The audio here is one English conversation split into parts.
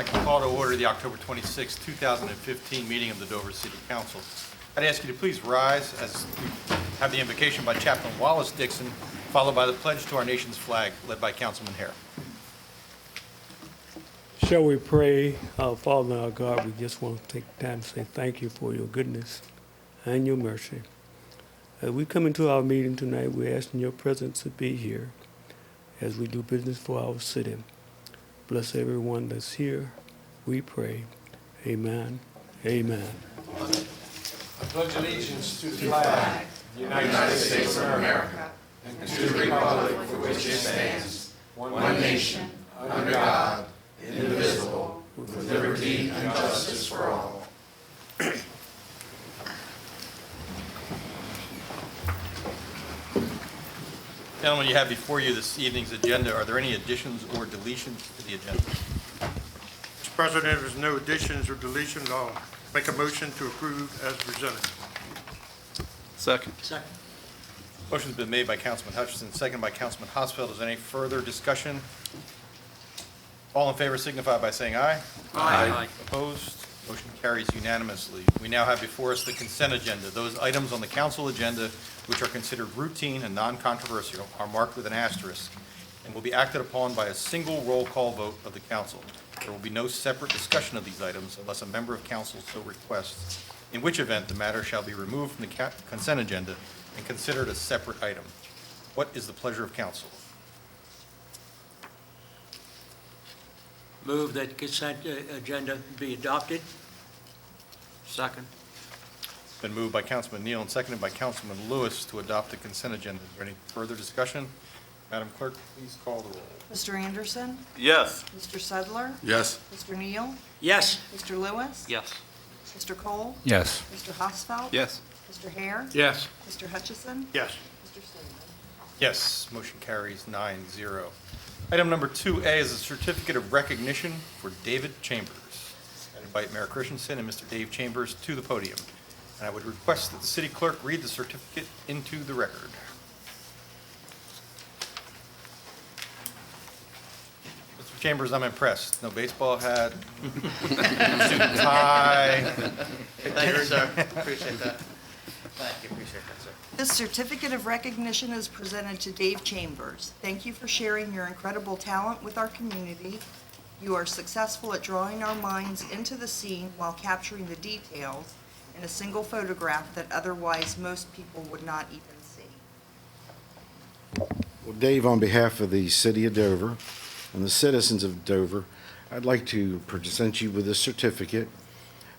like to call to order the October 26, 2015 meeting of the Dover City Council. I'd ask you to please rise as we have the invocation by Chaplain Wallace Dixon, followed by the pledge to our nation's flag, led by Councilman Hare. Shall we pray? Our Father, our God, we just want to take time to say thank you for your goodness and your mercy. As we come into our meeting tonight, we're asking your presence to be here as we do business for our city. Bless everyone that's here, we pray. Amen. Amen. I pledge allegiance to the flag of the United States of America and to the republic for which it stands, one nation, under God, indivisible, with liberty and justice for all. Gentlemen, you have before you this evening's agenda. Are there any additions or deletions to the agenda? Mr. President, there's no additions or deletions. I'll make a motion to approve as presented. Second. Motion's been made by Councilman Hutchison, second by Councilman Hosfeld. Is there any further discussion? All in favor signify by saying aye. Aye. Opposed? Motion carries unanimously. We now have before us the consent agenda. Those items on the council agenda which are considered routine and non-controversial are marked with an asterisk and will be acted upon by a single roll call vote of the council. There will be no separate discussion of these items unless a member of council so requests, in which event the matter shall be removed from the consent agenda and considered a separate item. What is the pleasure of council? Move that consent agenda be adopted. Second. It's been moved by Councilman Neal and seconded by Councilman Lewis to adopt the consent agenda. Is there any further discussion? Madam Clerk, please call the roll. Mr. Anderson? Yes. Mr. Sedler? Yes. Mr. Neal? Yes. Mr. Lewis? Yes. Mr. Cole? Yes. Mr. Hosfeld? Yes. Mr. Hare? Yes. Mr. Hutchison? Yes. Mr. Stillman? Yes, motion carries 9-0. Item number 2A is a certificate of recognition for David Chambers. I invite Mayor Christensen and Mr. Dave Chambers to the podium. And I would request that the city clerk read the certificate into the record. Mr. Chambers, I'm impressed. No baseball hat, suit and tie. Thank you, sir. Appreciate that. Thank you, appreciate that, sir. This certificate of recognition is presented to Dave Chambers. Thank you for sharing your incredible talent with our community. You are successful at drawing our minds into the scene while capturing the details in a single photograph that otherwise most people would not even see. Well, Dave, on behalf of the city of Dover and the citizens of Dover, I'd like to present you with this certificate.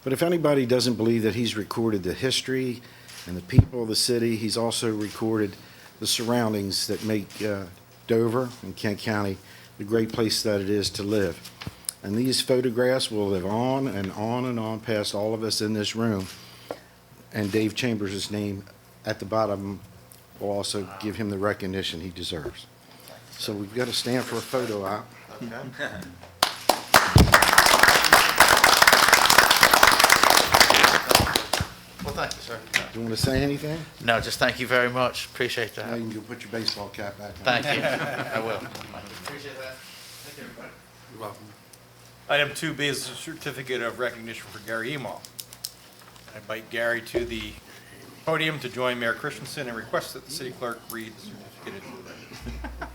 But if anybody doesn't believe that he's recorded the history and the people of the city, he's also recorded the surroundings that make Dover and Kent County the great place that it is to live. And these photographs will live on and on and on past all of us in this room. And Dave Chambers' name at the bottom will also give him the recognition he deserves. So we've got to stand for a photo op. Well, thank you, sir. Do you want to say anything? No, just thank you very much. Appreciate Now that. you can go put your baseball cap back on. Thank you. I will. Appreciate that. Thank you, everybody. You're welcome. Item 2B is a certificate of recognition for Gary Emaw. I invite Gary to the podium to join Mayor Christensen and request that the city clerk read the certificate into the record.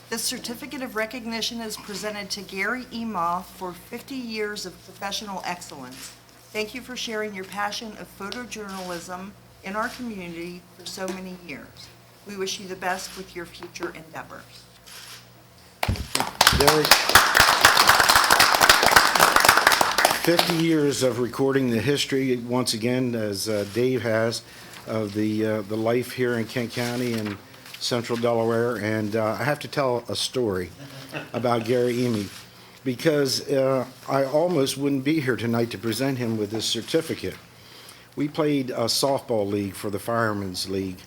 This certificate of recognition is presented to Gary Emaw for 50 years of professional excellence. Thank you for sharing your passion of photojournalism in our community for so many years. We wish you the best with your future endeavors. Gary, 50 years of recording the history, once again, as Dave has, of the life here in Kent County and Central Delaware. And I have to tell a story about Gary Emaw, because I almost wouldn't be here tonight to present him with this certificate. We played a softball league for the Firemen's League,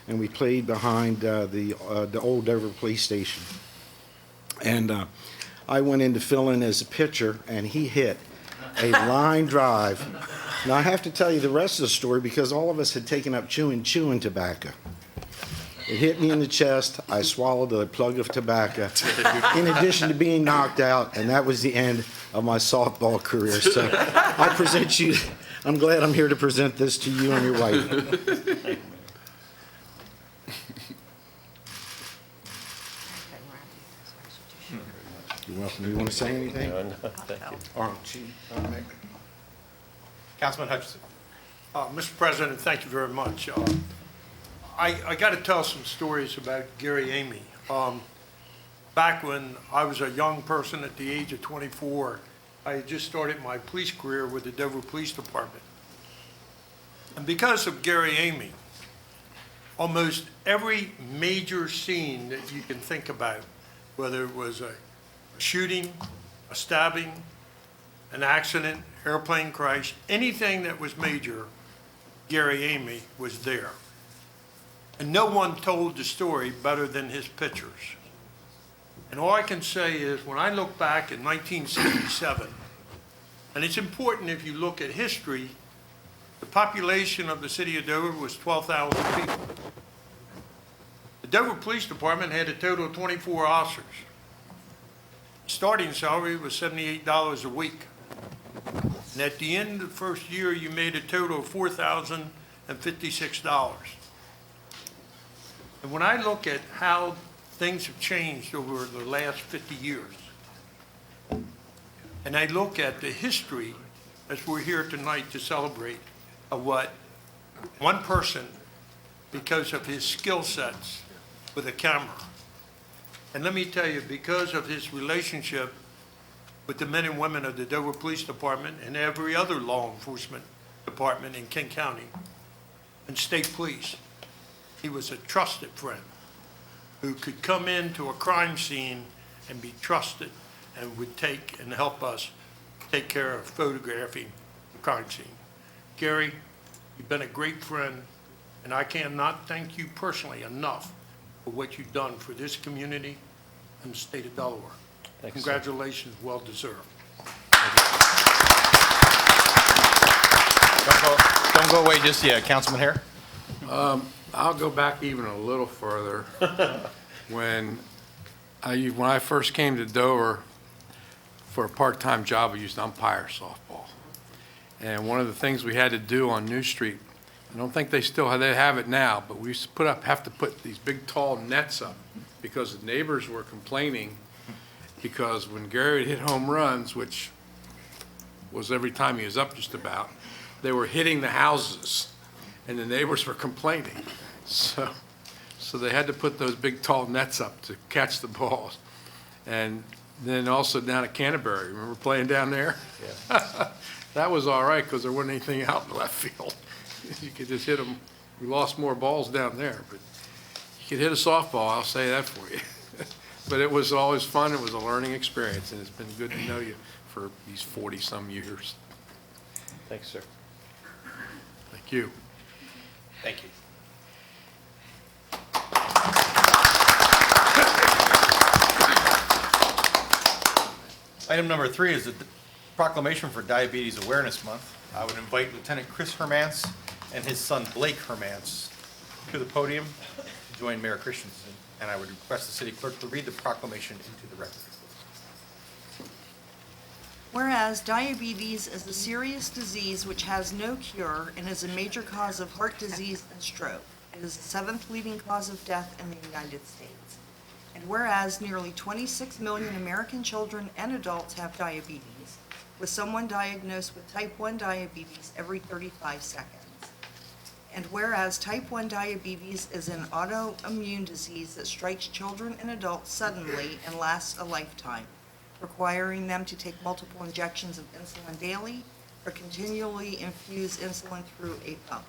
and we played behind the old Dover Police Station. And I went in to fill in as a pitcher, and he hit a line drive. Now, I have to tell you the rest of the story because all of us had taken up chewing tobacco. It hit me in the chest. I swallowed a plug of tobacco in addition to being knocked out, and that was the end of my softball career. So I present you, I'm glad I'm here to present this to you and your wife. You're welcome. You want to say anything? No, thank you. Oh, gee. Councilman Hutchinson. Mr. President, thank you very much. I got to tell some stories about Gary Amy. Back when I was a young person at the age of 24, I had just started my police career with the Dover Police Department. And because of Gary Amy, almost every major scene that you can think about, whether it was a shooting, a stabbing, an accident, airplane crash, anything that was major, Gary Amy was there. And no one told the story better than his pictures. And all I can say is when I look back in 1967, and it's important if you look at history, the population of the city of Dover was 12,000 people. The Dover Police Department had a total of 24 officers. Starting salary was $78 a week. And at the end of the first year, you made a total of $4,056. And when I look at how things have changed over the last 50 years, and I look at the history, as we're here tonight to celebrate, of what one person, because of his skill sets with a camera, and let me tell you, because of his relationship with the men and women of the Dover Police Department and every other law enforcement department in King County and state police, he was a trusted friend who could come into a crime scene and be trusted and would take and help us take care of photographing the crime scene. Gary, you've been a great friend, and I cannot thank you personally enough for what you've done for this community and the state of Delaware. Thanks, sir. Congratulations, well deserved. Don't go away just yet. Councilman Hare? I'll go back even a little further. When I first came to Dover for a part-time job, I used to umpire softball. And one of the things we had to do on New Street, I don't think they have it now, but we used to have to put these big tall nets up because the neighbors were complaining because when Gary would hit home runs, which was every time he was up just about, they were hitting the houses and the neighbors were complaining. So they had to put those big tall nets up to catch the balls. And then also down at Canterbury, remember playing down there? Yeah. That was all right because there wasn't anything out in the left field. You could just hit them. We lost more balls down there, but you could hit a softball, I'll say that for you. But it was always fun. It was a learning experience, and it's been good to know you for these 40-some years. Thanks, sir. Thank you. Thank you. Item number 3 is a proclamation for Diabetes Awareness Month. I would invite Lieutenant Chris Hermance and his son Blake Hermance to the podium to join Mayor Christensen, and I would request the city clerk to read the proclamation into the record. Whereas diabetes is a serious disease which has no cure and is a major cause of heart disease and stroke. It is the 7th leading cause of death in the United States. And whereas nearly 26 million American children and adults have diabetes, with someone diagnosed with type 1 diabetes every 35 seconds. And whereas type 1 diabetes is an autoimmune disease that strikes children and adults suddenly and lasts a lifetime, requiring them to take multiple injections of insulin daily or continually infuse insulin through a pump.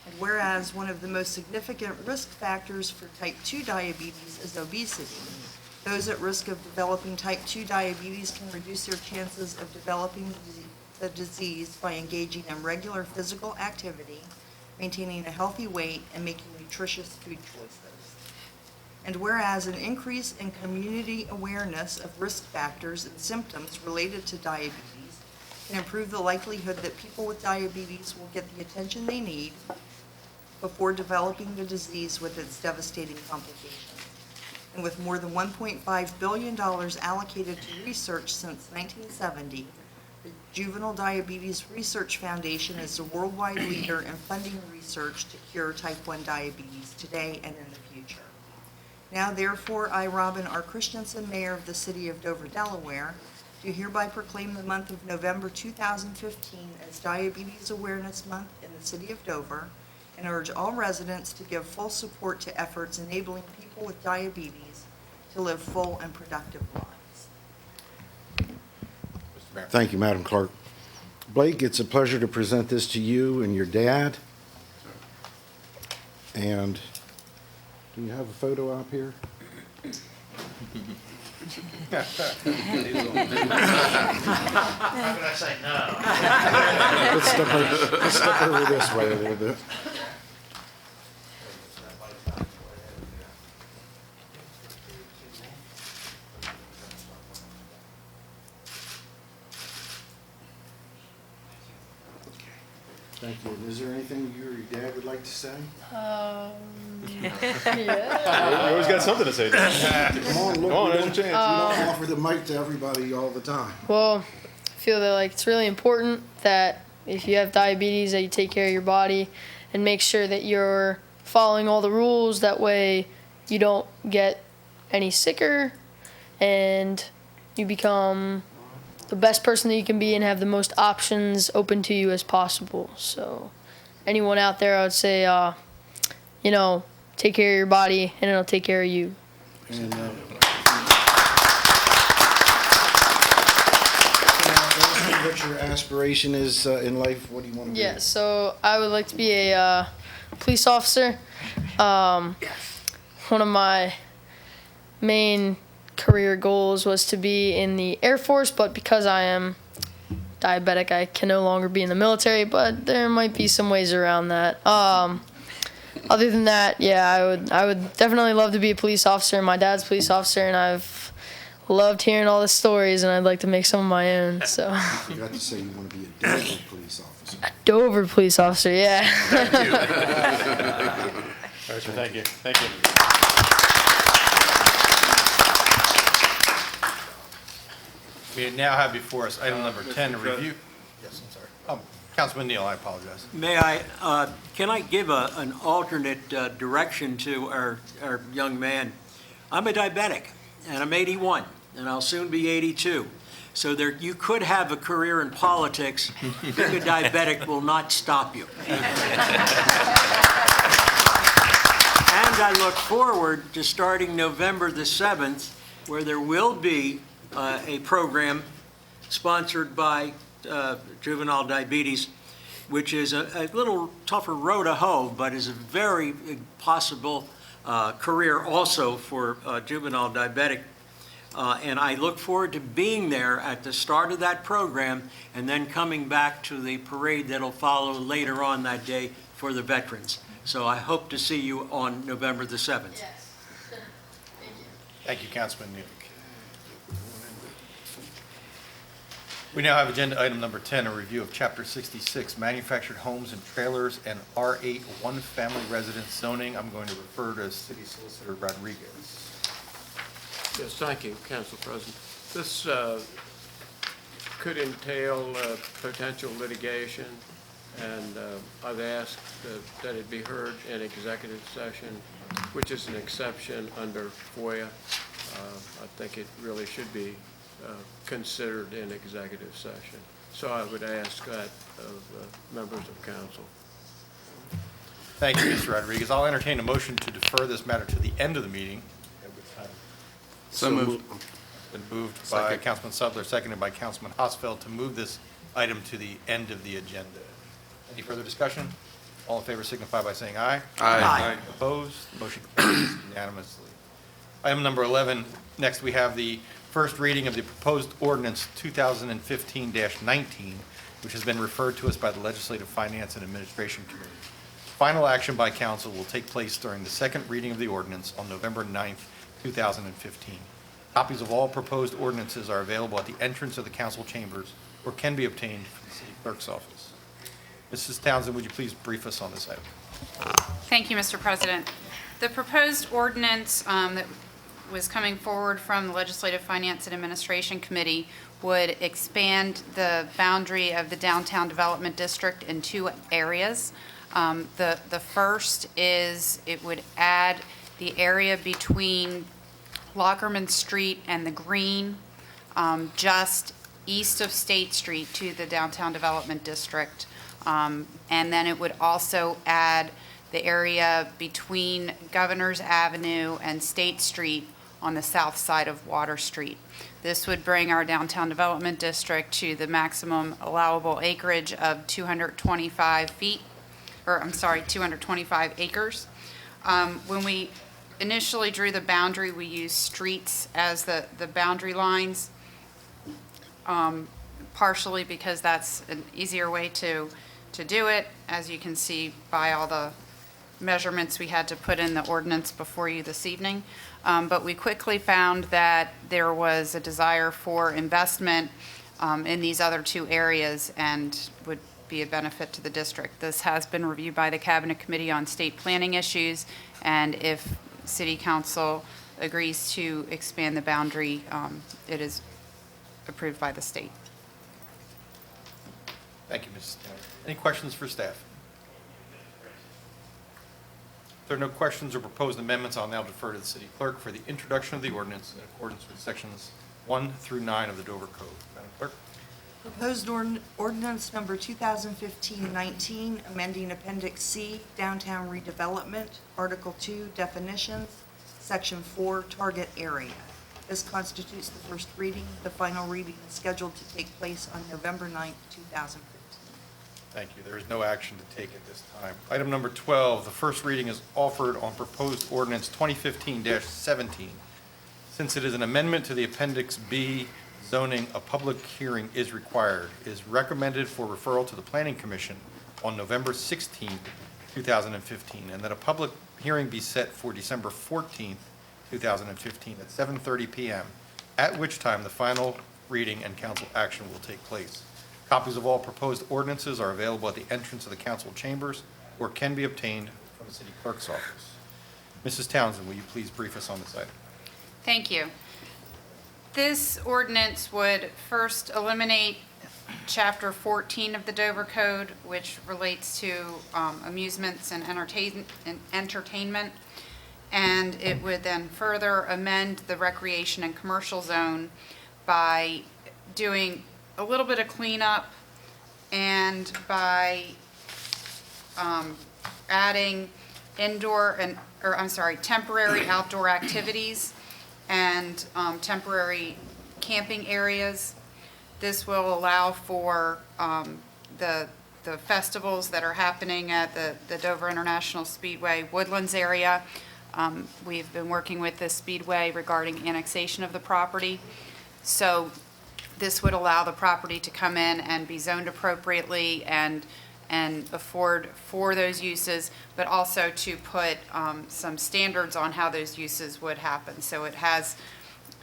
And whereas one of the most significant risk factors for type 2 diabetes is obesity, those at risk of developing type 2 diabetes can reduce their chances of developing the disease by engaging in regular physical activity, maintaining a healthy weight, and making nutritious food choices. And whereas an increase in community awareness of risk factors and symptoms related to diabetes can improve the likelihood that people with diabetes will get the attention they need before developing the disease with its devastating complications. And with more than $1.5 billion allocated to research since 1970, the Juvenile Diabetes Research Foundation is the worldwide leader in funding research to cure type 1 diabetes today and in the future. Now therefore, I, Robin R. Christensen, Mayor of the City of Dover, Delaware, do hereby proclaim the month of November 2015 as Diabetes Awareness Month in the City of Dover, and urge all residents to give full support to efforts enabling people with diabetes to live full and productive lives. Mr. Mayor. Thank you, Madam Clerk. Blake, it's a pleasure to present this to you and your dad. And do you have a photo up here? How could I say no? Let's step over this way a little bit. Thank you. Is there anything you or your dad would like to say? Yeah. You always got something to say. Come on, look, on, we there's a don't, chance. we don't offer the mic to everybody all the time. Well, I feel that it's really important that if you have diabetes that you take care of your body and make sure that you're following all the rules. That way you don't get any sicker and you become the best person that you can be and have the most options open to you as possible. So anyone out there, I would say, take care of your body and it'll take care of you. And what your aspiration is in life? What do you want to be? Yeah, so I would like to be a police officer. One of my main career goals was to be in the Air Force, but because I am diabetic, I can no longer be in the military, but there might be some ways around that. Other than that, yeah, I would definitely love to be a police officer. My dad's a police officer, and I've loved hearing all the stories, and I'd like to make some of my own. So. You got to say you want to be a Dover police officer. A Dover police officer, yeah. All right, sir, thank you. Thank you. We now have before us item number 10, a review. Yes, I'm sorry. Councilman Neal, I apologize. May I, can I give an alternate direction to our young man? I'm a diabetic, and I'm 81, and I'll soon be 82. So there, you could have a career in politics. Being a diabetic will not stop you. And I look forward to starting November the 7th, where there will be a program sponsored by Juvenile Diabetes, which is a little tougher road to hoe, but is a very possible career also for juvenile diabetic. And I look forward to being there at the start of that program and then coming back to the parade that'll follow later on that day for the veterans. So I hope to see you on November the 7th. Yes. Thank you. Thank you, Councilman Neal. We now have agenda item number 10, a review of Chapter 66, Manufactured Homes and Trailers and R8 One-Family Residence Zoning. I'm going to refer to City Solicitor Rodriguez. Yes, thank you, Council President. This could entail potential litigation, and I've asked that it be heard in executive session, which is an exception under FOIA. I think it really should be considered in executive session. So I would ask that of members of council. Thank you, Mr. Rodriguez. I'll entertain a motion to defer this matter to the end of the meeting. So moved. Been moved by Councilman Sutler, seconded by Councilman Hosfeld to move this item to the end of the agenda. Any further discussion? All in favor signify by saying aye. Aye. Opposed? Motion carries unanimously. Item number 11, next we have the first reading of the proposed ordinance 2015-19, which has been referred to us by the Legislative Finance and Administration Committee. Final action by council will take place during the second reading of the ordinance on November 9th, 2015. Copies of all proposed ordinances are available at the entrance of the council chambers or can be obtained from the city clerk's office. Mrs. Townsend, would you please brief us on this item? Thank you, Mr. President. The proposed ordinance that was coming forward from the Legislative Finance and Administration Committee would expand the boundary of the Downtown Development District in two areas. The first is it would add the area between Lockerman Street and the Green, just east of State Street to the Downtown Development District. And then it would also add the area between Governor's Avenue and State Street on the south side of Water Street. This would bring our Downtown Development District to the maximum allowable acreage of 225 feet, or I'm sorry, 225 acres. When we initially drew the boundary, we used streets as the boundary lines, partially because that's an easier way to do it, as you can see by all the measurements we had to put in the ordinance before you this evening. But we quickly found that there was a desire for investment in these other two areas and would be a benefit to the district. This has been reviewed by the Cabinet Committee on State Planning Issues, and if City Council agrees to expand the boundary, it is approved by the state. Thank you, Mrs. Townsend. Any questions for staff? If there are no questions or proposed amendments, I'll now defer to the city clerk for the introduction of the ordinance in accordance with sections 1 through 9 of the Dover Code. Madam Clerk? Proposed ordinance number 2015-19, amending Appendix C, Downtown Redevelopment, Article 2, Definitions, Section 4, Target Area. This constitutes the first reading. The final reading is scheduled to take place on November 9th, 2015. Thank you. There is no action to take at this time. Item number 12, the first reading is offered on proposed ordinance 2015-17. Since it is an amendment to the Appendix B zoning, a public hearing is required. It is recommended for referral to the Planning Commission on November 16th, 2015, and that a public hearing be set for December 14th, 2015 at 7:30 p.m., at which time the final reading and council action will take place. Copies of all proposed ordinances are available at the entrance of the council chambers or can be obtained from the city clerk's office. Mrs. Townsend, will you please brief us on this item? Thank you. This ordinance would first eliminate Chapter 14 of the Dover Code, which relates to amusements and entertainment, and it would then further amend the recreation and commercial zone by doing a little bit of cleanup and by adding temporary outdoor activities and temporary camping areas. This will allow for the festivals that are happening at the Dover International Speedway Woodlands area. We've been working with the Speedway regarding annexation of the property. So this would allow the property to come in and be zoned appropriately and afford for those uses, but also to put some standards on how those uses would happen. So it has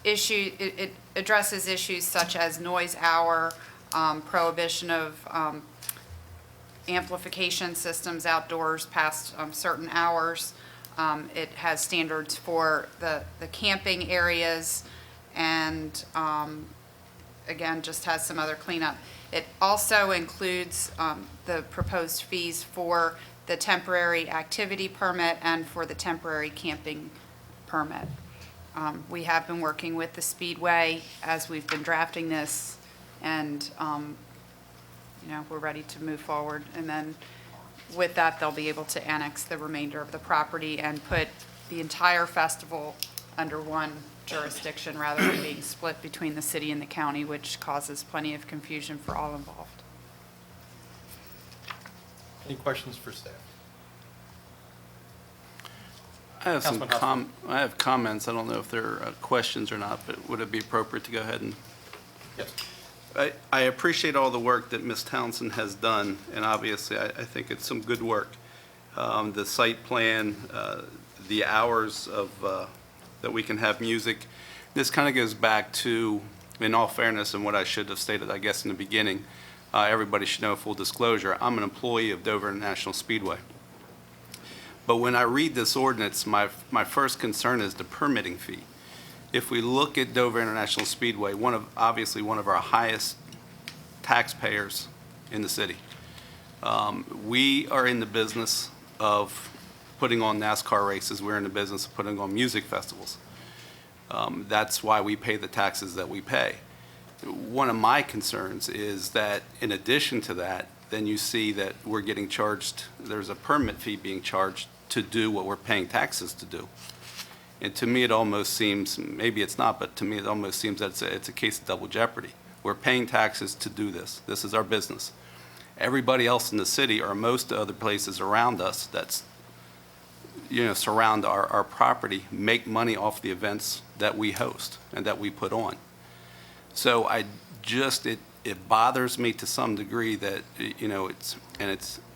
it addresses issues such as noise hour, prohibition of amplification systems outdoors past certain hours. It has standards for the camping areas, and again, just has some other cleanup. It also includes the proposed fees for the temporary activity permit and for the temporary camping permit. We have been working with the Speedway as we've been drafting this, and we're ready to move forward. And then with that, they'll be able to annex the remainder of the property and put the entire festival under one jurisdiction rather than being split between the city and the county, which causes plenty of confusion for all involved. Any questions for staff? I have Councilman Huffman. I have comments. I don't know if they're questions or not, but would it be appropriate to go ahead and? Yes. I appreciate all the work that Ms. Townsend has done, and obviously I think it's some good work. The site plan, the hours of that we can have music. This kind of goes back to in all fairness, and what I should have stated, I guess, in the beginning, everybody should know, full disclosure, I'm an employee of Dover International Speedway. But when I read this ordinance, my first concern is the permitting fee. If we look at Dover International Speedway, obviously one of our highest taxpayers in the city. We are in the business of putting on NASCAR races. We're in the business of putting on music festivals. That's why we pay the taxes that we pay. One of my concerns is that in addition to that, then you see that we're getting charged, there's a permit fee being charged to do what we're paying taxes to do. And to me, it almost seems, maybe it's not, but to me, it almost seems that it's a case of double jeopardy. We're paying taxes to do this. This is our business. Everybody else in the city, or most other places around us that's, surround our property, make money off the events that we host and that we put on. So it bothers me to some degree that,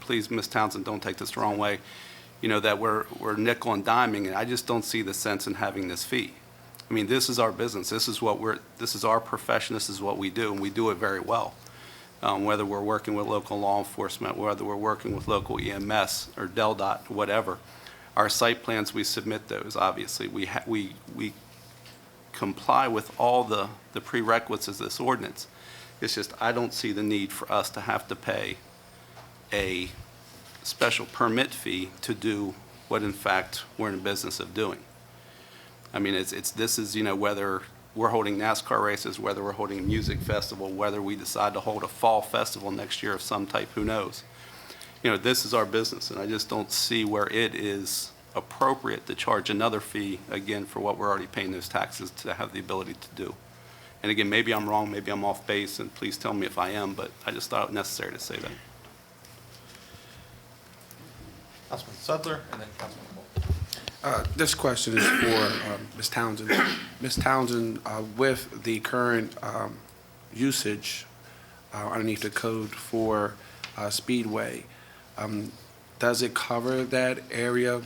please, Ms. Townsend, don't take this the wrong way, that we're nickel and diming, and I just don't see the sense in having this fee. I mean, this is our business. This is our profession. This is what we do, and we do it very well. Whether we're working with local law enforcement, whether we're working with local EMS or DelDOT, whatever. Our site plans, we submit those, obviously. We comply with all the prerequisites of this ordinance. It's just, I don't see the need for us to have to pay a special permit fee to do what, in fact, we're in the business of doing. I mean, this is, whether we're holding NASCAR races, whether we're holding a music festival, whether we decide to hold a fall festival next year of some type, who knows? This is our business, and I just don't see where it is appropriate to charge another fee, again, for what we're already paying those taxes to have the ability to do. And again, maybe I'm wrong, maybe I'm off base, and please tell me if I am, but I just thought it necessary to say that. Councilman Sudler, and then Councilman Cole. This question is for Ms. Townsend. Ms. Townsend, with the current usage underneath the code for Speedway, does it cover that area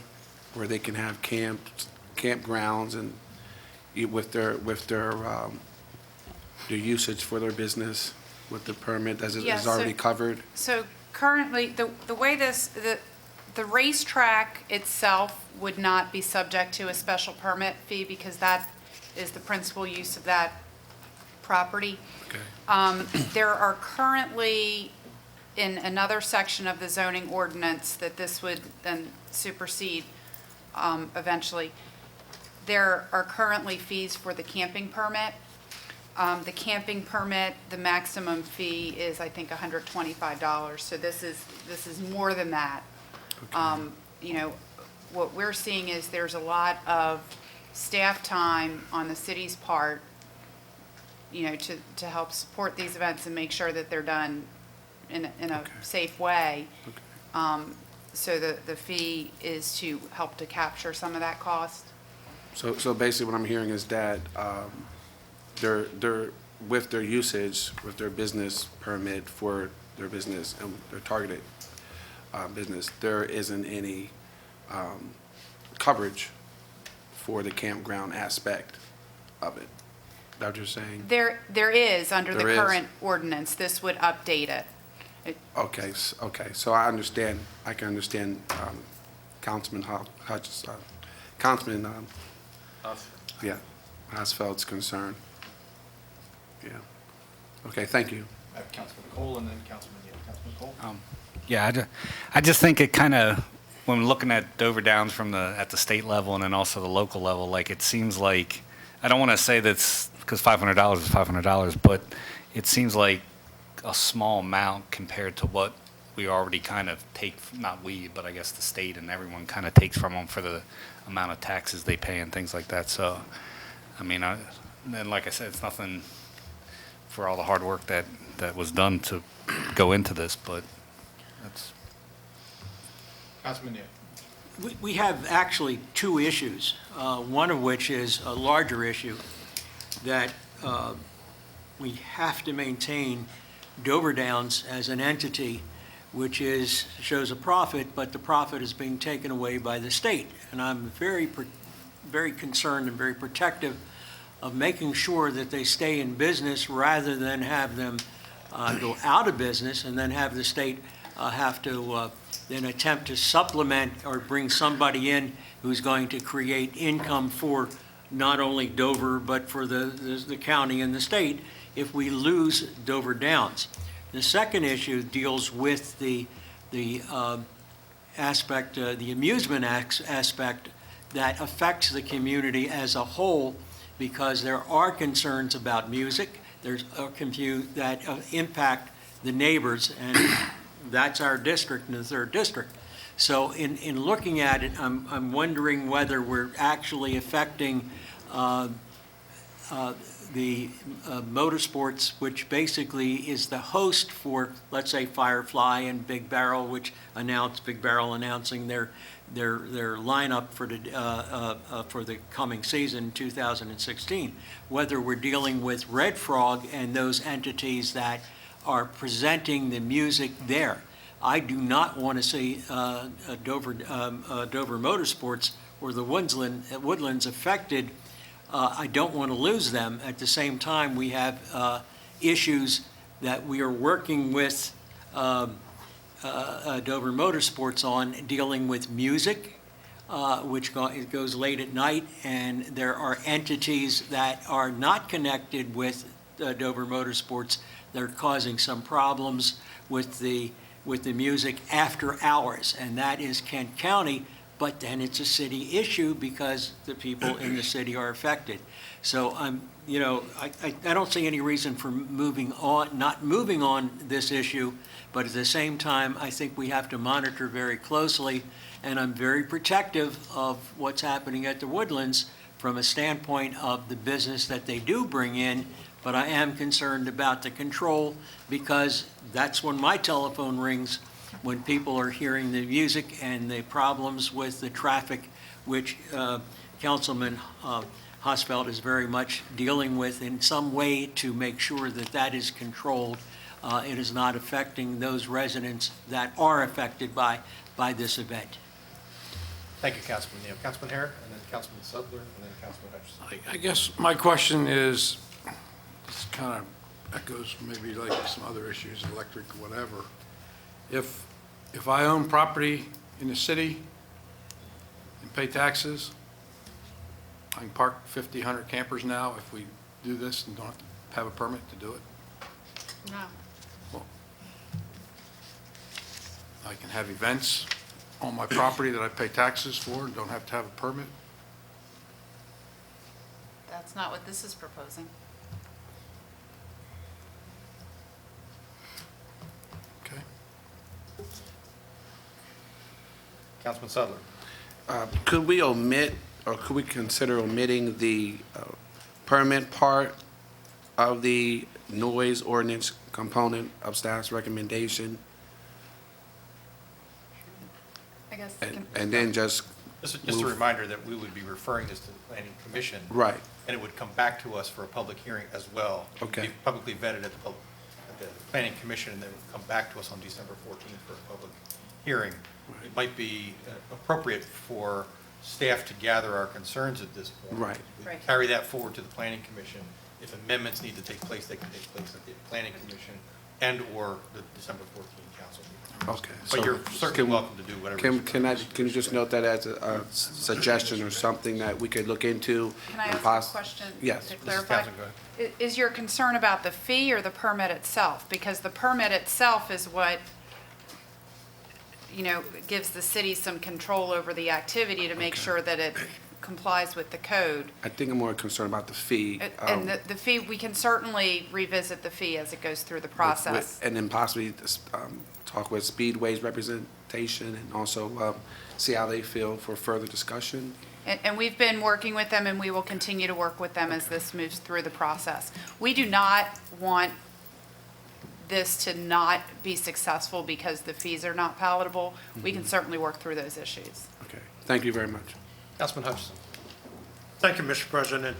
where they can have campgrounds and with their usage for their business with the permit? Does it Yeah, is already covered? So currently, the way the racetrack itself would not be subject to a special permit fee because that is the principal use of that property. Okay. There are currently, in another section of the zoning ordinance that this would then supersede eventually, there are currently fees for the camping permit. The camping permit, the maximum fee is, I think, $125. So this is more than that. Okay. What we're seeing is there's a lot of staff time on the city's part, to help support these events and make sure that they're done in a safe way. Okay. So the fee is to help to capture some of that cost. So basically what I'm hearing is that they're with their usage, with their business permit for their business and their targeted business, there isn't any coverage for the campground aspect of it. Is that what you're saying? There is, under the There is? current ordinance, this would update it. Okay, so I understand, I can understand Councilman Hosfeld's concern. Yeah. Okay, thank you. I have Councilman Cole and then Councilman Yale. Councilman Cole? Yeah, I just think it kind of, when looking at Dover Downs at the state level and then also the local level, like it seems like, I don't want to say that's because $500 is $500, but it seems like a small amount compared to what we already kind of take, not we, but I guess the state and everyone kind of takes from them for the amount of taxes they pay and things like that. So, I mean, and like I said, it's nothing for all the hard work that was done to go into this, but that's. Councilman Yale. We have actually two issues, one of which is a larger issue that we have to maintain Dover Downs as an entity which shows a profit, but the profit is being taken away by the state. And I'm very concerned and very protective of making sure that they stay in business rather than have them go out of business and then have the state have to then attempt to supplement or bring somebody in who's going to create income for not only Dover, but for the county and the state if we lose Dover Downs. The second issue deals with the aspect, the amusement aspect that affects the community as a whole, because there are concerns about music, there's that impact the neighbors, and that's our district and the third district. So in looking at it, I'm wondering whether we're actually affecting the motorsports, which basically is the host for, let's say, Firefly and Big Barrel, which announced Big Barrel announcing their lineup for the coming season, 2016. Whether we're dealing with Red Frog and those entities that are presenting the music there. I do not want to see Dover Motorsports or the Woodlands affected. I don't want to lose them. At the same time, we have issues that we are working with Dover Motorsports on, dealing with music, which goes late at night, and there are entities that are not connected with Dover Motorsports that are causing some problems with the music after hours, and that is Kent County. But then it's a city issue because the people in the city are affected. So I don't see any reason for not moving on this issue, but at the same time, I think we have to monitor very closely, and I'm very protective of what's happening at the Woodlands from a standpoint of the business that they do bring in, but I am concerned about the control, because that's when my telephone rings, when people are hearing the music and the problems with the traffic, which Councilman Hosfeld is very much dealing with in some way to make sure that that is controlled. It is not affecting those residents that are affected by this event. Thank you, Councilman Neal. Councilman Herrick, and then Councilman Sudler, and then Councilman Hutchison. I guess my question is, this kind of echoes maybe like some other issues, electric, whatever. If I own property in the city and pay taxes, I can park 50, 100 campers now if we do this and don't have to have a permit to do it? No. Well, I can have events on my property that I pay taxes for and don't have to have a permit? That's not what this is proposing. Okay. Councilman Sudler. Could we omit, or could we consider omitting the permit part of the noise ordinance component of staff's recommendation? I guess. And then just Just a reminder that we would be referring this to the Planning Commission. Right. And it would come back to us for a public hearing as well. Okay. Be publicly vetted at the Planning Commission, and then it would come back to us on December 14th for a public hearing. It might be appropriate for staff to gather our concerns at this point. Right. We Right. Carry that forward to the Planning Commission. If amendments need to take place, they can take place at the Planning Commission and/or the December 14th council meeting. Okay. But you're certainly welcome to do whatever. Can you just note that as a suggestion or something that we could look into? Can I and ask a question? Yes. To Mrs. clarify? Townsend, go ahead. Is your concern about the fee or the permit itself? Because the permit itself is what, gives the city some control over the activity to make sure that it complies with the code. I think I'm more concerned about the fee. And the fee, we can certainly revisit the fee as it goes through the process. And then possibly talk with Speedway's representation and also see how they feel for further discussion. And we've been working with them, and we will continue to work with them as this moves through the process. We do not want this to not be successful because the fees are not palatable. We can certainly work through those issues. Okay. Thank you very much. Councilman Hutchison. Thank you, Mr. President.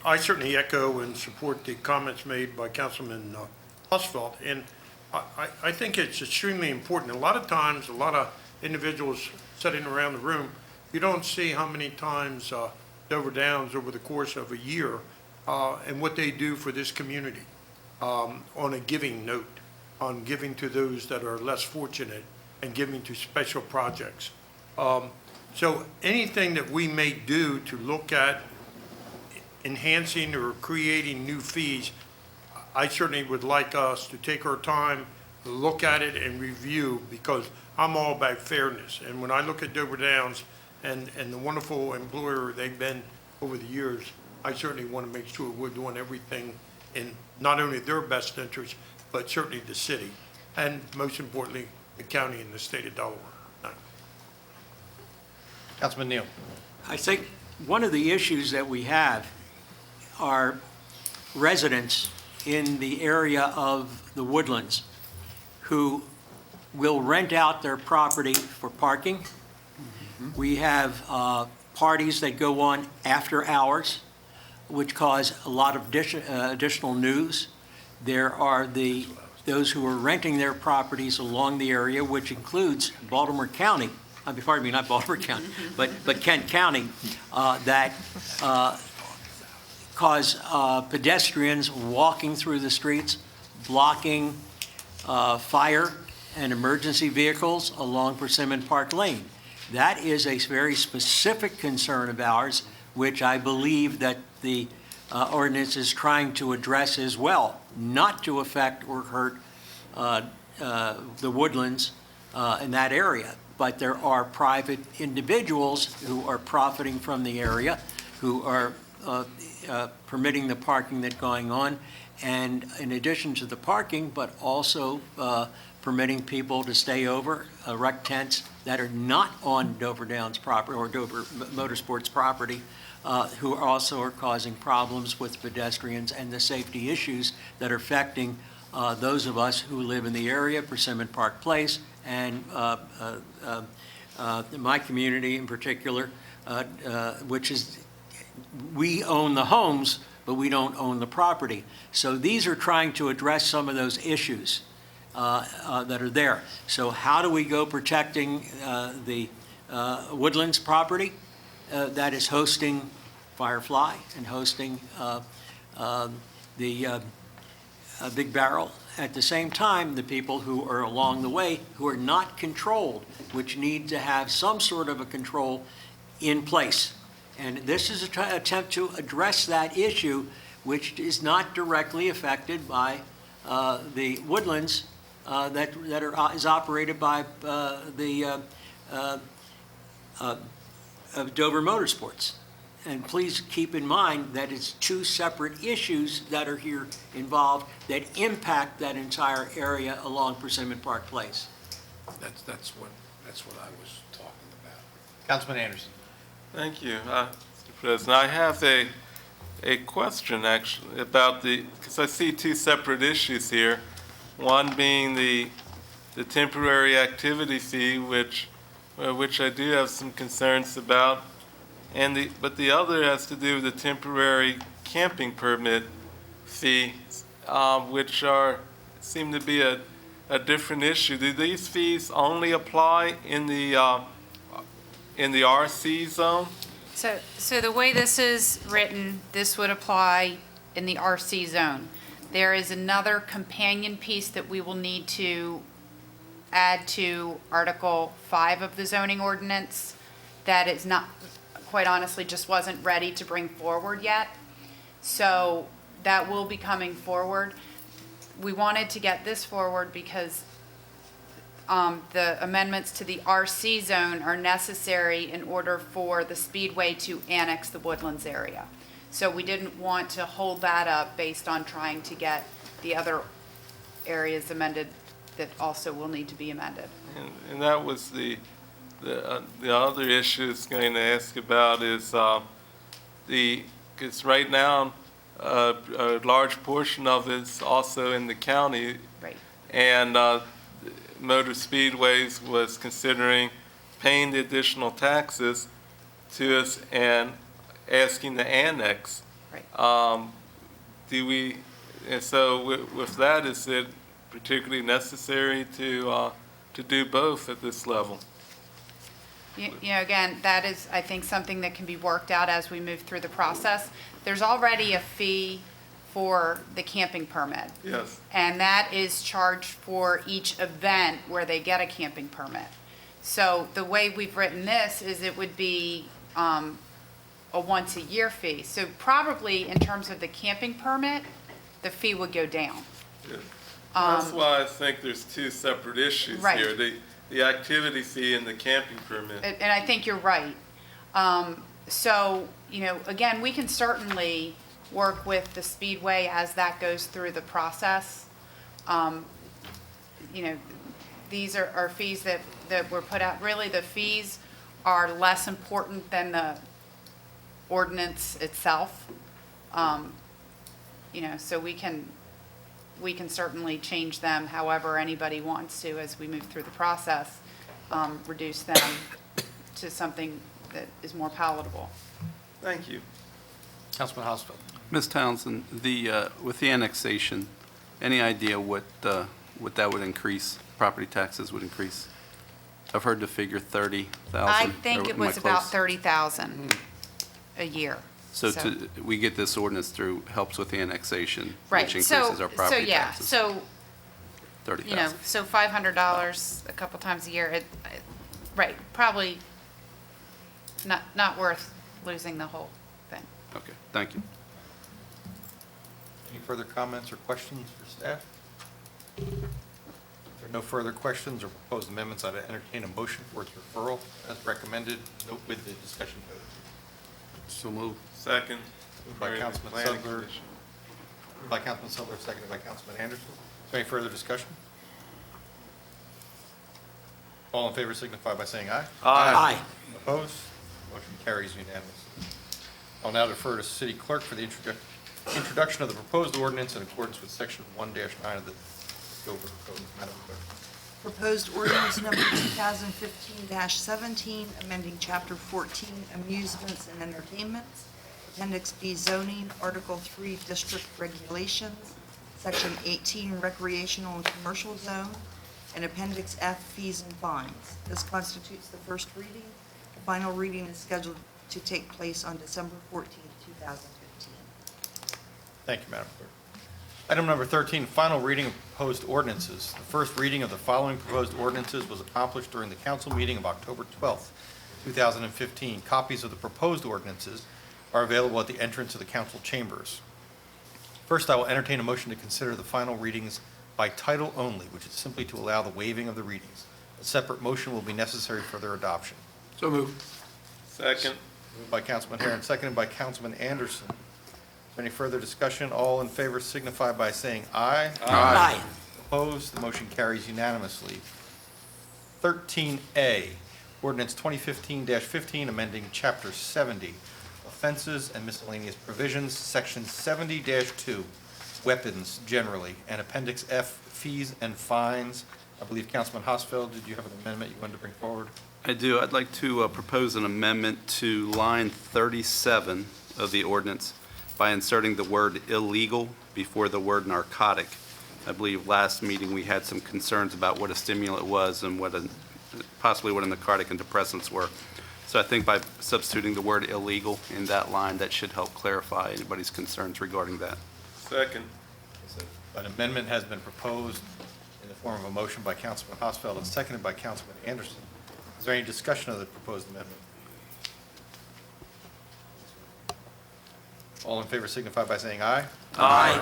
I certainly echo and support the comments made by Councilman Husfeld, and I think it's extremely important. A lot of times, a lot of individuals sitting around the room, you don't see how many times Dover Downs over the course of a year and what they do for this community on a giving note, on giving to those that are less fortunate and giving to special projects. So anything that we may do to look at enhancing or creating new fees, I certainly would like us to take our time, look at it and review, because I'm all about fairness. And when I look at Dover Downs and the wonderful employer they've been over the years, I certainly want to make sure we're doing everything in not only their best interest, but certainly the city, and most importantly, the county and the state of Delaware. Thank you. Councilman Neal. I think one of the issues that we have are residents in the area of the Woodlands who will rent out their property for parking. We have parties that go on after hours, which cause a lot of additional news. There are those who are renting their properties along the area, which includes Baltimore County, pardon me, not Baltimore County, but Kent County, that cause pedestrians walking through the streets, blocking fire and emergency vehicles along Persimmon Park Lane. That is a very specific concern of ours, which I believe that the ordinance is trying to address as well, not to affect or hurt the woodlands in that area. But there are private individuals who are profiting from the area, who are permitting the parking that's going on, and in addition to the parking, but also permitting people to stay over, erect tents that are not on Dover Downs property or Dover Motorsports property, who also are causing problems with pedestrians and the safety issues that are affecting those of us who live in the area, Persimmon Park Place, and my community in particular, which is, we own the homes, but we don't own the property. So these are trying to address some of those issues that are there. So how do we go protecting the Woodlands property that is hosting Firefly and hosting the Big Barrel? At the same time, the people who are along the way who are not controlled, which need to have some sort of a control in place. And this is an attempt to address that issue, which is not directly affected by the Woodlands is operated by the Dover Motorsports. And please keep in mind that it's two separate issues that are here involved that impact that entire area along Persimmon Park Place. That's what I was talking about. Councilman Anderson. Thank you, Mr. President. I have a question actually about because I see two separate issues here. One being the temporary activity fee, which I do have some concerns about, but the other has to do with the temporary camping permit fee, which seem to be a different issue. Do these fees only apply in the RC zone? So the way this is written, this would apply in the RC zone. There is another companion piece that we will need to add to Article 5 of the zoning ordinance that is not, quite honestly, just wasn't ready to bring forward yet. So that will be coming forward. We wanted to get this forward because the amendments to the RC zone are necessary in order for the Speedway to annex the Woodlands area. So we didn't want to hold that up based on trying to get the other areas amended that also will need to be amended. And that was the other issue it's going to ask about is because right now a large portion of it's also in the county. Right. And Motor Speedways was considering paying the additional taxes to us and asking to annex. Right. And so with that, is it particularly necessary to do both at this level? Again, that is, I think, something that can be worked out as we move through the process. There's already a fee for the camping permit. Yes. And that is charged for each event where they get a camping permit. So the way we've written this is it would be a once-a-year fee. So probably in terms of the camping permit, the fee would go down. Yeah. That's why I think there's two separate issues Right. here, the activity fee and the camping permit. And I think you're right. So, again, we can certainly work with the Speedway as that goes through the process. These are fees that were put out. Really, the fees are less important than the ordinance itself. So we can certainly change them however anybody wants to as we move through the process, reduce them to something that is more palatable. Thank you. Councilman Hosfeld. Ms. Townsend, with the annexation, any idea what that would increase, property taxes would increase? I've heard the figure 30,000. I think it Am I was about close? 30,000 a year. So we get this ordinance through, helps with the annexation, Right. which increases our property taxes. So, 30,000. so $500 a couple times a year, right, probably not worth losing the whole thing. Okay, thank you. Any further comments or questions for staff? If there are no further questions or proposed amendments, I'd entertain a motion for its referral as recommended, note with the discussion vote. So move. Second. Moved by Councilman Planning Sudler. Commission. Moved by Councilman Sudler, seconded by Councilman Anderson. Is there any further discussion? All in favor signify by saying aye. Aye. Opposed? Motion carries unanimously. I'll now defer to City Clerk for the introduction of the proposed ordinance in accordance with Section 1-9 of the Dover Code. Madam Clerk. Proposed ordinance number 2015-17, amending Chapter 14, Amusements and Entertainments, Appendix B zoning, Article 3 District Regulations, Section 18 Recreational and Commercial Zone, and Appendix F Fees and Fines. This constitutes the first reading. The final reading is scheduled to take place on December 14, 2015. Thank you, Madam Clerk. Item number 13, final reading of proposed ordinances. The first reading of the following proposed ordinances was accomplished during the council meeting of October 12th, 2015. Copies of the proposed ordinances are available at the entrance of the council chambers. First, I will entertain a motion to consider the final readings by title only, which is simply to allow the waiving of the readings. A separate motion will be necessary for their adoption. So move. Second. Moved by Councilman Herron, seconded by Councilman Anderson. Any further discussion? All in favor signify by saying aye. Aye. Opposed? The motion carries unanimously. 13A, ordinance 2015-15, amending Chapter 70, offenses and miscellaneous provisions, Section 70-2, weapons generally, and Appendix F, fees and fines. I believe Councilman Hosfeld, did you have an amendment you wanted to bring forward? I do. I'd like to propose an amendment to line 37 of the ordinance by inserting the word illegal before the word narcotic. I believe last meeting we had some concerns about what a stimulant was and possibly what a narcotic and depressants were. So I think by substituting the word illegal in that line, that should help clarify anybody's concerns regarding that. Second. An amendment has been proposed in the form of a motion by Councilman Hosfeld and seconded by Councilman Anderson. Is there any discussion of the proposed amendment? All in favor signify by saying aye. Aye.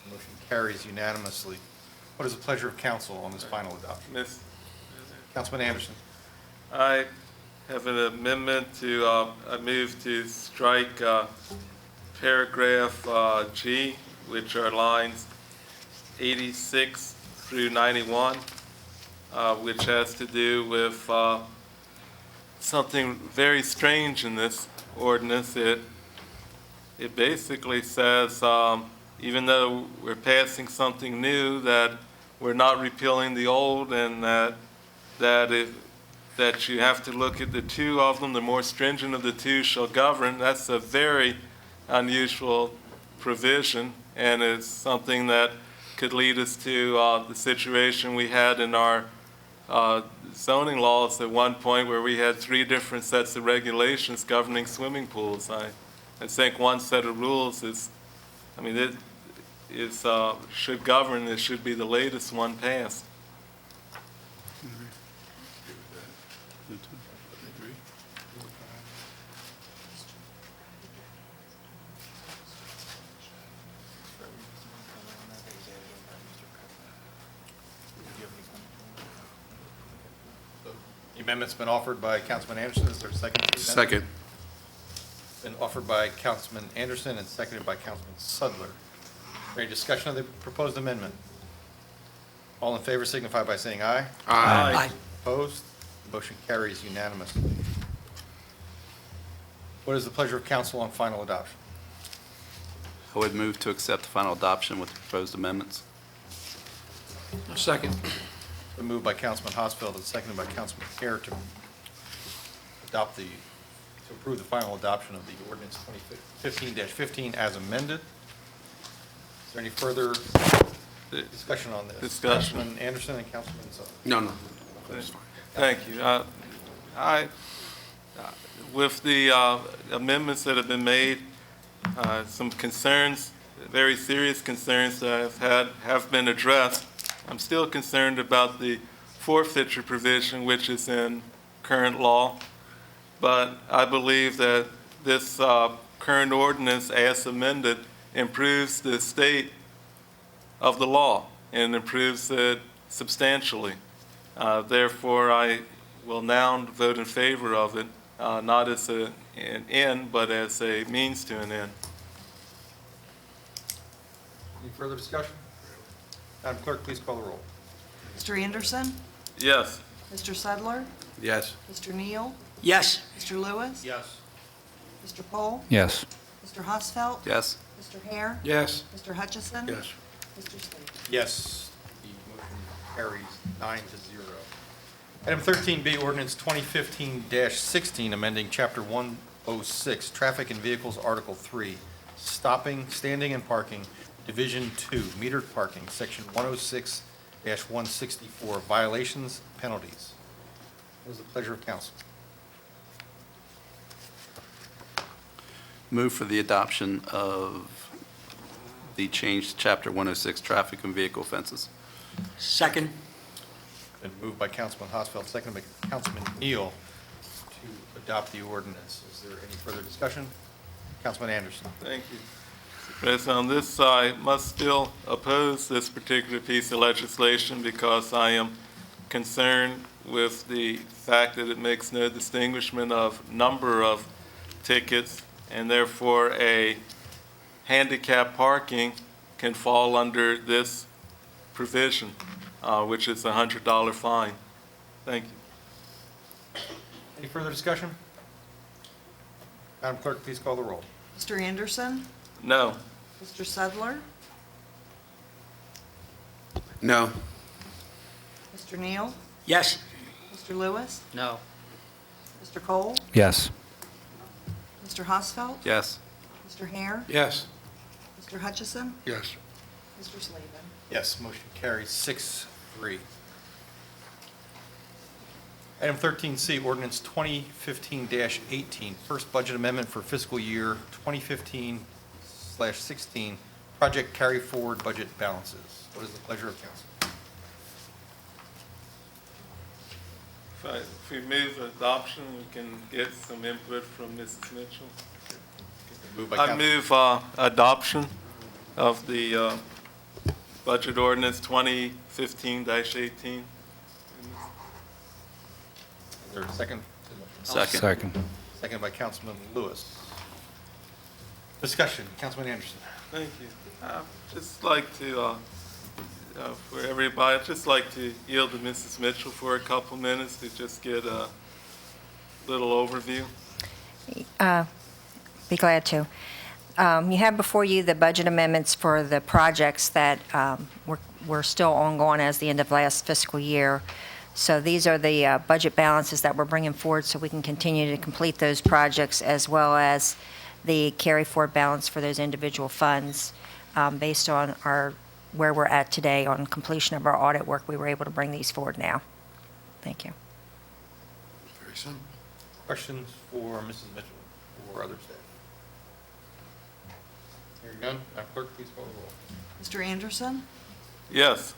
Motion carries unanimously. What is the pleasure of council on this final adoption? Councilman Anderson. I have an amendment to, I move to strike paragraph G, which are lines 86 through 91, which has to do with something very strange in this ordinance. It basically says, even though we're passing something new, that we're not repealing the old, and that you have to look at the two of them. The more stringent of the two shall govern. That's a very unusual provision, and it's something that could lead us to the situation we had in our zoning laws at one point where we had 3 different sets of regulations governing swimming pools. I think one set of rules is, I mean, it is, should govern, it should be the latest one passed. The amendment's been offered by Councilman Anderson. Is there a second to the amendment? Second. Been offered by Councilman Anderson and seconded by Councilman Sudler. Any discussion of the proposed amendment? All in favor signify by saying aye. Aye. Opposed? Motion carries unanimously. What is the pleasure of council on final adoption? I would move to accept the final adoption with the proposed amendments. Second. Been moved by Councilman Hosfeld and seconded by Councilman Kerr to approve the final adoption of the ordinance 2015-15 as amended. Is there any further discussion on this? Discussion. Councilman Anderson and Councilman Sutton. No. Thank you. With the amendments that have been made, some concerns, very serious concerns that I've had have been addressed. I'm still concerned about the forfeiture provision, which is in current law, but I believe that this current ordinance, as amended, improves the state of the law and improves it substantially. Therefore, I will now vote in favor of it, not as an end, but as a means to an end. Any further discussion? Madam Clerk, please call the roll. Mr. Anderson? Yes. Mr. Sedler? Yes. Mr. Neal? Yes. Mr. Lewis? Yes. Mr. Pohl? Yes. Mr. Hosfeld? Yes. Mr. Hare? Yes. Mr. Hutchison? Yes. Mr. Slade? Yes. The motion carries 9-0. Item 13B, ordinance 2015-16, amending Chapter 106, Traffic and Vehicles, Article 3, Stopping, Standing, and Parking, Division 2, Metered Parking, Section 106-164, Violations, Penalties. What is the pleasure of council? Move for the adoption of the change to Chapter 106, Traffic and Vehicle Offenses. Second. Been moved by Councilman Hosfeld, seconded by Councilman Neal to adopt the ordinance. Is there any further discussion? Councilman Anderson. Thank you. Mr. President, on this side, must still oppose this particular piece of legislation because I am concerned with the fact that it makes no distinguishment of number of tickets, and therefore a handicap parking can fall under this provision, which is a $100 fine. Thank you. Any further discussion? Madam Clerk, please call the roll. Mr. Anderson? No. Mr. Sedler? No. Mr. Neal? Yes. Mr. Lewis? No. Mr. Cole? Yes. Mr. Hosfeld? Yes. Mr. Hare? Yes. Mr. Hutchison? Yes. Mr. Slavin? Yes, motion carries 6-3. Item 13C, ordinance 2015-18, first budget amendment for fiscal year 2015/16, project carry forward budget balances. What is the pleasure of council? If we move adoption, we can get some input from Mrs. Mitchell. Moved by I Council- move adoption of the budget ordinance 2015-18. Is there a second? Second. Second by Councilman Lewis. Discussion, Councilman Anderson. Thank you. I'd just like to, for everybody, I'd just like to yield to Mrs. Mitchell for a couple minutes to just get a little overview. Be glad to. You have before you the budget amendments for the projects that were still ongoing as the end of last fiscal year. So these are the budget balances that we're bringing forward so we can continue to complete those projects, as well as the carry forward balance for those individual funds. Based on where we're at today on completion of our audit work, we were able to bring these forward now. Thank you. Very simple. Questions for Mrs. Mitchell or other staff? Hearing none, Madam Clerk, please call the roll. Mr. Anderson? Yes.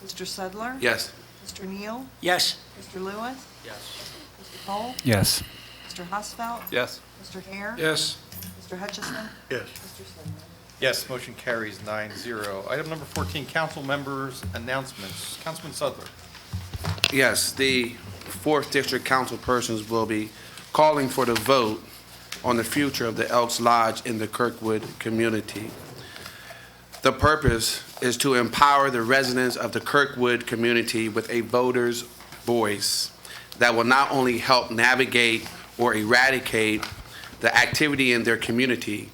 Mr. Sedler? Yes. Mr. Neal? Yes. Mr. Lewis? Yes. Mr. Cole? Yes. Mr. Husfeld? Yes. Mr. Hare? Yes. Mr. Hutchison? Yes. Mr. Sedler? Yes, motion carries 9-0. Item number 14, council members' announcements. Councilman Sudler. Yes, the 4th District Council persons will be calling for the vote on the future of the Elks Lodge in the Kirkwood community. The purpose is to empower the residents of the Kirkwood community with a voter's voice that will not only help navigate or eradicate the activity in their community,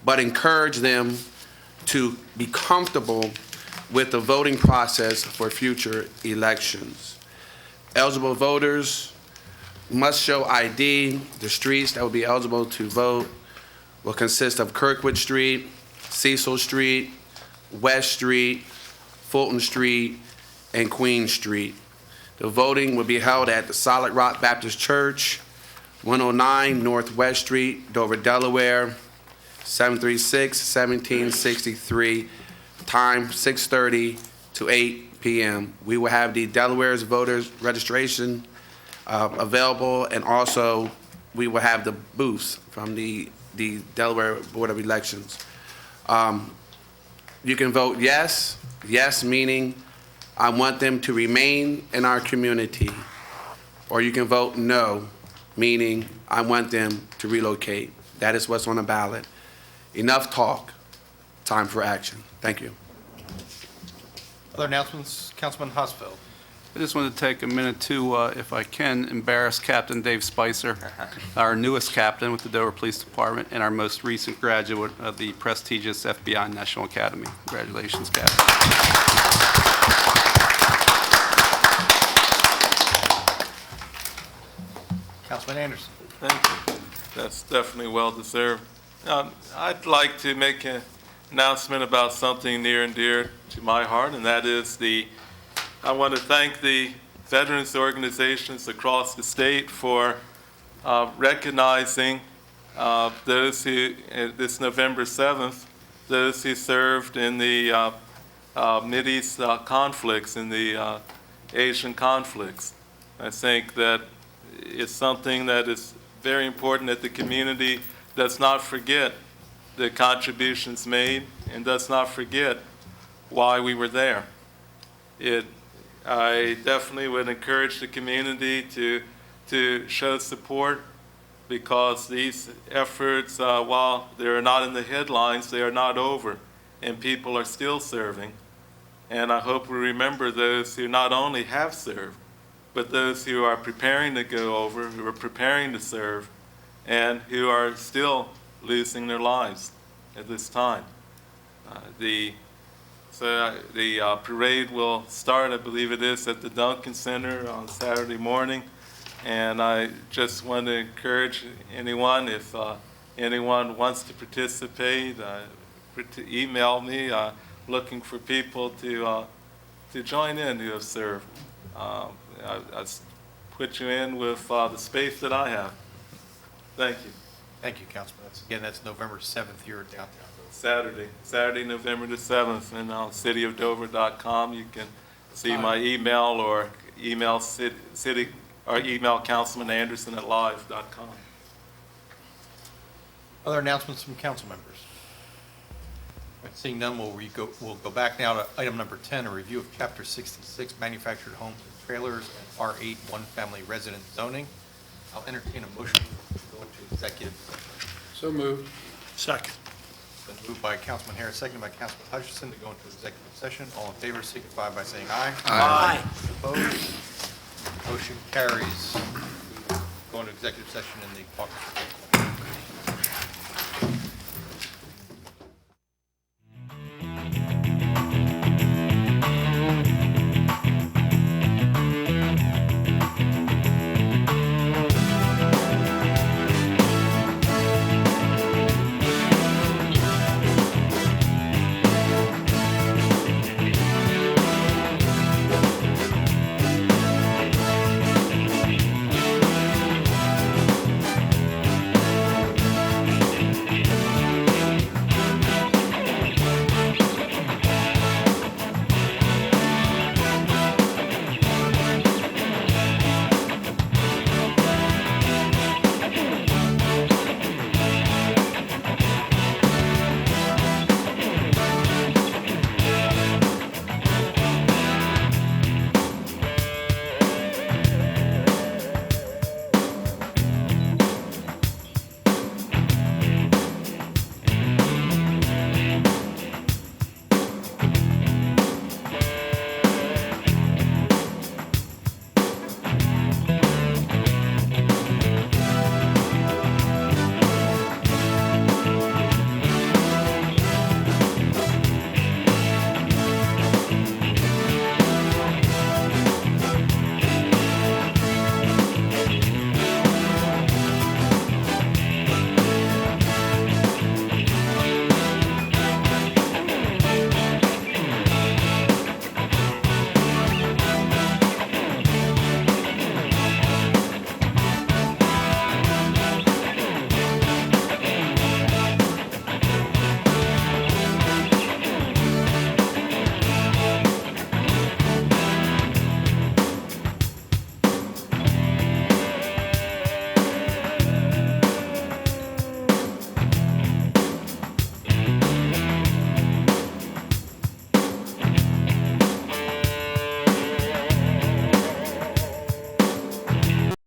but encourage them to be comfortable with the voting process for future elections. Eligible voters must show ID. The streets that will be eligible to vote will consist of Kirkwood Street, Cecil Street, West Street, Fulton Street, and Queen Street. The voting will be held at the Solid Rock Baptist Church, 109 Northwest Street, Dover, Delaware, 736-1763, time 6:30 to 8 p.m. We will have the Delaware's voters registration available, and also we will have the booths from the Delaware Board of Elections. You can vote yes, yes meaning I want them to remain in our community, or you can vote no, meaning I want them to relocate. That is what's on the ballot. Enough talk, time for action. Thank you. Other announcements, Councilman Husfeld. I just wanted to take a minute to, if I can, embarrass Captain Dave Spicer, our newest captain with the Dover Police Department and our most recent graduate of the prestigious FBI National Academy. Congratulations, Captain. Councilman Anderson. Thank you. That's definitely well-deserved. I'd like to make an announcement about something near and dear to my heart, and that is I want to thank the veterans organizations across the state for recognizing those who, this November 7th, those who served in the Mideast conflicts, in the Asian conflicts. I think that it's something that is very important that the community does not forget the contributions made and does not forget why we were there. I definitely would encourage the community to show support, because these efforts, while they're not in the headlines, they are not over, and people are still serving. And I hope we remember those who not only have served, but those who are preparing to go over, who are preparing to serve, and who are still losing their lives at this time. The parade will start, I believe it is, at the Duncan Center on Saturday morning. And I just want to encourage anyone, if anyone wants to participate, to email me, looking for people to join in who have served. I put you in with the space that I have. Thank you. Thank you, Councilman. That's November 7th here at downtown. Saturday, November the 7th, and on cityofdover.com you can see my email, or email email councilmananderson@live.com. Other announcements from council members? Seeing none, we'll go back now to item number 10, a review of Chapter 66 manufactured homes and trailers and R8 one-family resident zoning. I'll entertain a motion to go into executive session. So moved. Second. Been moved by Councilman Harris, seconded by Councilman Hutchison to go into executive session. All in favor signify by saying aye. Aye. Opposed? Motion carries. Go into executive session in the caucus room.